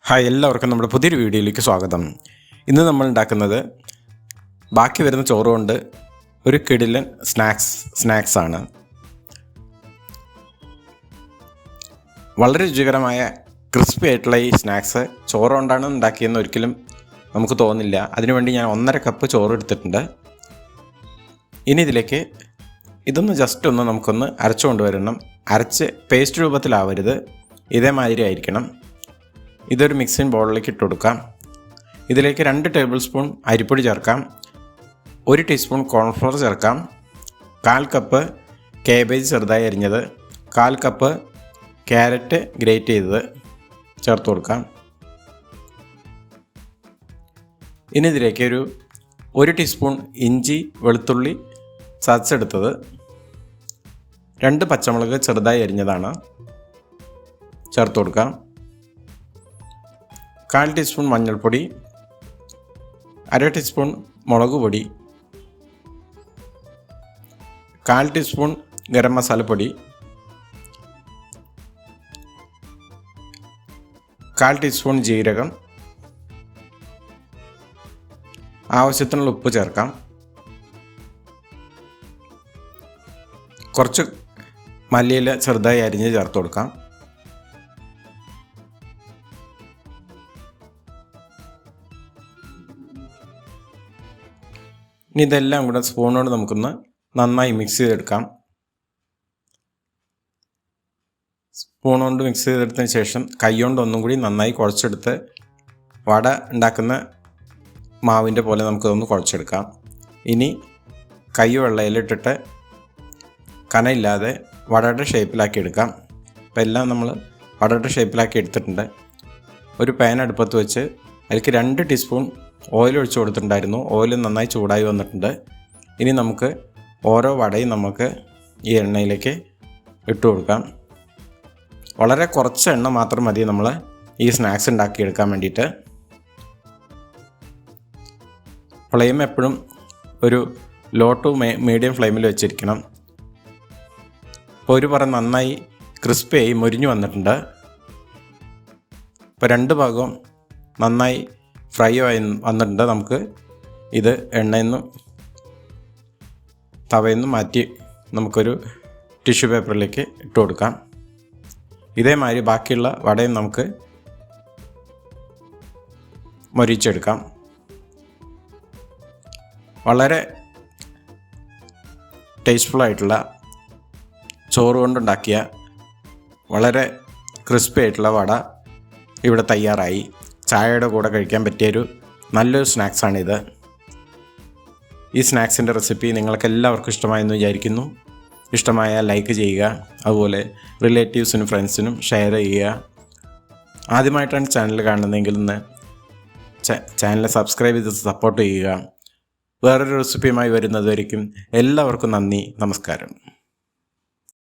Hi, എല്ലാവർക്കും നമ്മുടെ പുതിയൊരു വീഡിയോയിലേക്ക് സ്വാഗതം. ഇന്ന് നമ്മൾ ഉണ്ടാക്കുന്നത് ബാക്കി വരുന്ന ചോറ് കൊണ്ട് ഒരു കിടിലൻ സ്നാക്സ് ആണ്. വളരെ രുചികരമായ ക്രിസ്പി ആയിട്ടുള്ള ഈ സ്നാക്സ് ചോറ് കൊണ്ടാണ് ഉണ്ടാക്കിയെന്ന് ഒരിക്കലും നമുക്ക് തോന്നില്ല. അതിനുവേണ്ടി ഞാൻ 1.5 കപ്പ് ചോറ് എടുത്തിട്ടുണ്ട്. ഇനി ഇതിലേക്ക് ഇതൊന്ന് ജസ്റ്റ് ഒന്ന് നമുക്കൊന്ന് അരച്ചു കൊണ്ടുവരണം. അരച്ച് പേസ്റ്റ് രൂപത്തിലാവരുത്, ഇതേമാതിരി ആയിരിക്കണം. ഇതൊരു മിക്സിംഗ് ബൗളിലേക്ക് ഇട്ട് കൊടുക്കാം. ഇതിലേക്ക് 2 ടേബിൾ സ്പൂൺ അരിപ്പൊടി ചേർക്കാം, 1 ടീസ്പൂൺ കോൺഫ്ലവർ ചേർക്കാം, 1/4 കപ്പ് കാബേജ് ചെറുതായി അരിഞ്ഞത്, 1/4 കപ്പ് ക്യാരറ്റ് ഗ്രേറ്റ് ചെയ്തത് ചേർത്ത് കൊടുക്കാം. ഇനി ഇതിലേക്ക് 1 ടീസ്പൂൺ ഇഞ്ചി വെളുത്തുള്ളി ചതച്ചെടുത്തത്, 2 പച്ചമുളക് ചെറുതായി അരിഞ്ഞതാണ് ചേർത്ത് കൊടുക്കാം. 1/4 ടീസ്പൂൺ മഞ്ഞൾപ്പൊടി, 1/2 ടീസ്പൂൺ മുളക് പൊടി, 1/4 ടീസ്പൂൺ ഗരം മസാലപ്പൊടി, 1/4 ടീസ്പൂൺ ജീരകം, ആവശ്യത്തിനുള്ള ഉപ്പ് ചേർക്കാം. കുറച്ച് മല്ലിയില ചെറുതായി അരിഞ്ഞ് ചേർത്ത് കൊടുക്കാം. ഇനി ഇതെല്ലാം കൂടെ സ്പൂണോട് നമുക്കൊന്ന് നന്നായി മിക്സ് ചെയ്തെടുക്കാം. സ്പൂൺ കൊണ്ട് മിക്സ് ചെയ്തെടുത്തതിന് ശേഷം കൈകൊണ്ട് ഒന്നും കൂടി നന്നായി കുഴച്ചെടുത്ത് വട ഉണ്ടാക്കുന്ന മാവിൻ്റെ പോലെ നമുക്കതൊന്ന് കുഴച്ചെടുക്കാം. ഇനി കൈ വെള്ളയിലിട്ടിട്ട് കനയില്ലാതെ വടയുടെ ഷേപ്പിലാക്കി എടുക്കാം. അപ്പോൾ എല്ലാം നമ്മൾ വടയുടെ ഷേപ്പിലാക്കി എടുത്തിട്ടുണ്ട്. ഒരു പാൻ അടുപ്പത്ത് വെച്ച് അതിലേക്ക് 2 ടീസ്പൂൺ ഓയിൽ ഒഴിച്ച് കൊടുത്തിട്ടുണ്ടായിരുന്നു. ഓയിൽ നന്നായി ചൂടായി വന്നിട്ടുണ്ട്. ഇനി നമുക്ക് ഓരോ വടയും നമുക്ക് ഈ എണ്ണയിലേക്ക് ഇട്ട് കൊടുക്കാം. വളരെ കുറച്ച് എണ്ണ മാത്രം മതി നമ്മൾ ഈ സ്നാക്സ് ഉണ്ടാക്കിയെടുക്കാൻ വേണ്ടിയിട്ട്. ഫ്ലെയിം എപ്പോഴും ഒരു ലോ ടു മീഡിയം ഫ്ലെയിമിൽ വെച്ചിരിക്കണം. ഇപ്പോൾ ഒരു പറ നന്നായി ക്രിസ്പിയായി മൊരിഞ്ഞു വന്നിട്ടുണ്ട്. ഇപ്പോൾ 2 ഭാഗവും നന്നായി ഫ്രൈ ആയി വന്നിട്ടുണ്ട്. നമുക്ക് ഇത് എണ്ണയിൽ നിന്നും തവയിൽ നിന്നും മാറ്റി നമുക്കൊരു ടിഷ്യൂ പേപ്പറിലേക്ക് ഇട്ട് കൊടുക്കാം. ഇതേമാതിരി ബാക്കിയുള്ള വടയും നമുക്ക് മൊരിച്ചെടുക്കാം. വളരെ ടേസ്റ്റ്ഫുള്ളായിട്ടുള്ള ചോറ് കൊണ്ടുണ്ടാക്കിയ വളരെ ക്രിസ്പി ആയിട്ടുള്ള വട ഇവിടെ തയ്യാറായി. ചായയുടെ കൂടെ കഴിക്കാൻ പറ്റിയൊരു നല്ലൊരു സ്നാക്സാണിത്. ഈ സ്നാക്സിൻ്റെ റെസിപ്പി നിങ്ങൾക്ക് എല്ലാവർക്കും ഇഷ്ടമായെന്ന് വിചാരിക്കുന്നു. ഇഷ്ടമായാൽ ലൈക്ക് ചെയ്യുക, അതുപോലെ റിലേറ്റീവ്സിനും ഫ്രണ്ട്സിനും ഷെയർ ചെയ്യുക. ആദ്യമായിട്ടാണ് ചാനൽ കാണുന്നതെങ്കിൽ ഒന്ന് ചാനൽ സബ്സ്ക്രൈബ് ചെയ്ത് സപ്പോർട്ട് ചെയ്യുക. വേറൊരു റെസിപ്പിയുമായി വരുന്നതുവരെയും എല്ലാവർക്കും നന്ദി, നമസ്കാരം.